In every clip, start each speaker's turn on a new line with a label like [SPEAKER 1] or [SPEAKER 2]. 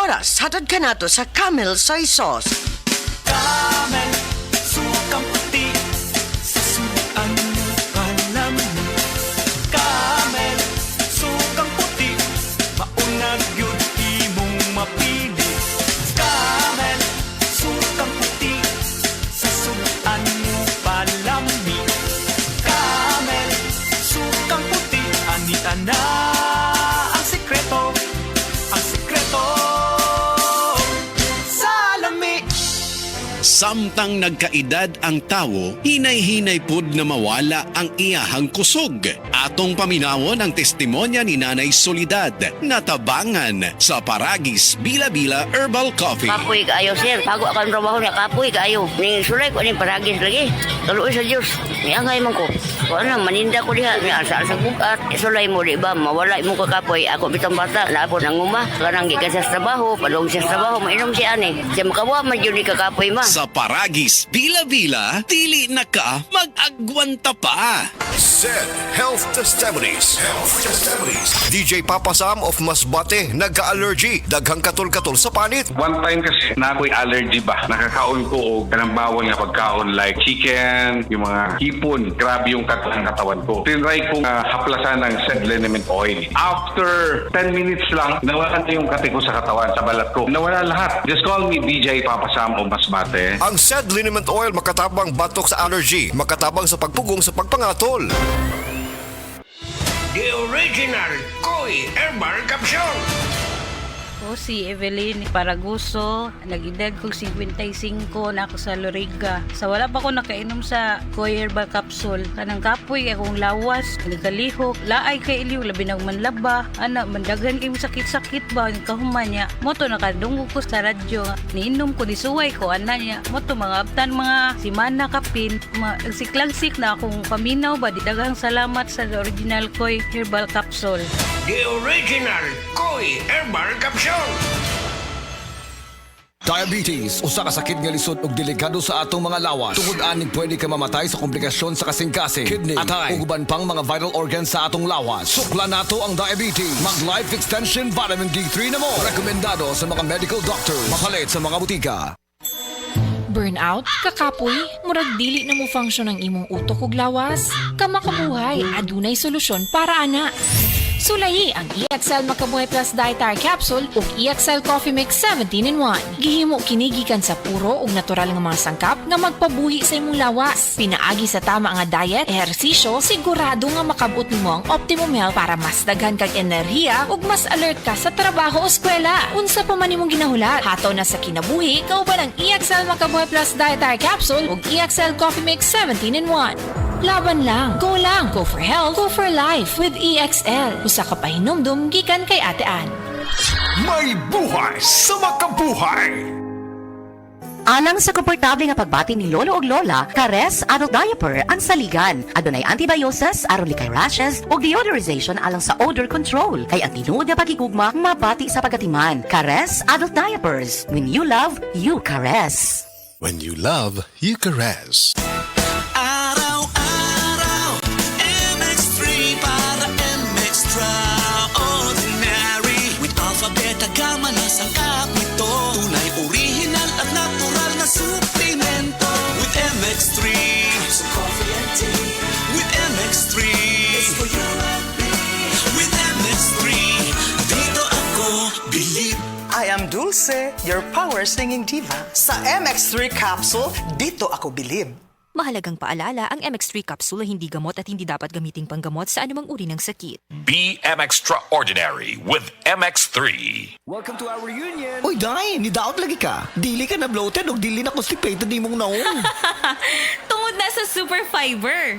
[SPEAKER 1] oras hatod ka nato sa Camel Soy Sauce.
[SPEAKER 2] Camel, sukang puti, sa suan mo palaman. Camel, sukang puti, maunag yun imong mapili. Camel, sukang puti, sa suan mo palami. Camel, sukang puti, anita na ang sekreto, ang sekreto sa lami.
[SPEAKER 3] Samtang nagkaedad ang tawo, hinay-hinay pud na mawala ang iyahang kusog. Atong paminawon ang testimonya ni Nanay Soledad na tabangan sa Paragis Bila-Bila Herbal Coffee.
[SPEAKER 4] Kapoy kaayo, sir. Bago akong trabaho niya, kapoy kaayo. Ning sulay ko ning paragis lagi. Kaluoy sa Diyos. Niangay man ko. Kung ano, maninda ko diha. Asa sa bukat. Sulay mo, di ba? Mawala mo ko kapoy. Ako bitang bata. Naapon ang uma. Kanang gikan sa trabaho. Padong sa trabaho. Mainom siya ani. Siya makawa man yun ni kakapoy ma.
[SPEAKER 3] Sa Paragis Bila-Bila, dili na ka mag-agwanta pa.
[SPEAKER 5] Said Health Testimonies. DJ Papa Sam of Masbate nagka-allergy, daghang katol-katol sa panit.
[SPEAKER 6] One time kasi na ako'y allergy ba, nakakaon ko o kanang bawal nga pagkaon like chicken, yung mga hipon, grabe yung katawan ko. Tinry kong haplasan ng said liniment oil. After 10 minutes lang, nawala na yung kati ko sa katawan, sa balat ko. Nawala lahat. Just call me DJ Papa Sam of Masbate.
[SPEAKER 5] Ang said liniment oil makatabang batok sa allergy, makatabang sa pagpugong sa pagpangatol.
[SPEAKER 7] The original Koi Herbal Capsule.
[SPEAKER 8] Ako si Evelyn Paraguso, nag-edad kong 55 na ako sa Loriga. Sa wala pa ko nakainom sa Koi Herbal Capsule, kanang kapoy akong lawas, nagkalihok, laay kay iliw, labi ng manlaba, mandagan kay sakit-sakit ba, kahuman niya. Moto nakadungog ko sa radyo, niinom ko, nisuway ko, niya. Moto mga abtan, mga simana kapin, siklagsik na akong paminaw ba, didagang salamat sa original Koi Herbal Capsule.
[SPEAKER 7] The original Koi Herbal Capsule.
[SPEAKER 9] Diabetes, usa ka sakit nga lisod ug delikado sa atong mga lawas. Tungod aning pwede ka mamatay sa komplikasyon sa kasing-kasing, kidney, atay, ug uban pang mga vital organs sa atong lawas. Sukla nato ang diabetes. Mag Life Extension Vitamin D3 na mo. Rekomendado sa mga medical doctors. Mapalit sa mga butika.
[SPEAKER 10] Burnout, kakapoy, murag dili na mo function ang imong utok ug lawas. Kamakabuhay, adunay solusyon para ana. Sulayi ang EXL Makabuhay Plus Dietary Capsule ug EXL Coffee Mix 17-in-1. Gihimo kinigikan sa puro ug natural nga mga sangkap nga magpabuhi sa imong lawas. Pinaagi sa tama nga diet, ehersisyo, sigurado nga makabot nimo ang optimum health para mas daghan kag enerhiya ug mas alert ka sa trabaho o eskwela. Unsa pa man imong ginahulat, hataw na sa kinabuhi kauban ang EXL Makabuhay Plus Dietary Capsule ug EXL Coffee Mix 17-in-1. Laban lang, go for health, go for life with EXL. Usa ka pahinumdum gikan kay Ate Ann.
[SPEAKER 5] May buhay sa makabuhay!
[SPEAKER 11] Alang sa komportable nga pagbati ni Lolo ug Lola, Kares Adult Diaper ang saligan. Adunay antibiosis, aron likay rashes ug deodorization alang sa odor control. Kay ang tinuod nga pagigugma mabati sa pagatiman. Kares Adult Diapers. When you love, you caress.
[SPEAKER 5] When you love, you caress.
[SPEAKER 2] Araw-araw, MX3 para MX-Traordinary. With alpha, beta, gamma na sangkap nito. Tunay, original at natural na suplemento. With MX3, so coffee and tea. With MX3, it's for you and me. With MX3, dito ako believe.
[SPEAKER 1] I am Dulce, your power singing diva. Sa MX3 capsule, dito ako bilib.
[SPEAKER 10] Mahalagang paalala, ang MX3 capsule ay hindi gamot at hindi dapat gamiting panggamot sa anumang uri ng sakit.
[SPEAKER 7] Be extraordinary with MX3.
[SPEAKER 2] Welcome to our reunion.
[SPEAKER 9] Oy, Day, nidaot lagi ka. Dili ka na bloated ug dili na constipated imong naong.
[SPEAKER 10] Tungod na sa Super Fiber.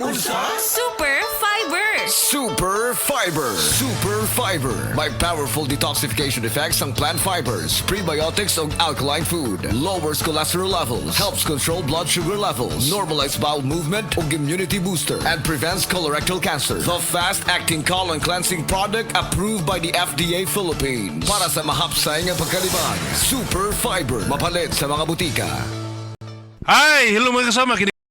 [SPEAKER 10] Super Fiber!
[SPEAKER 9] Super Fiber. Super Fiber. May powerful detoxification effects ang plant fibers, prebiotics ug alkaline food. Lowers cholesterol levels, helps control blood sugar levels, normalize bowel movement ug immunity booster, and prevents colorectal cancer. The fast-acting colon cleansing product approved by the FDA Philippines. Para sa mahapsay nga pagkalibang. Super Fiber. Mapalit sa mga butika.
[SPEAKER 3] Hi! Hello mga kasama!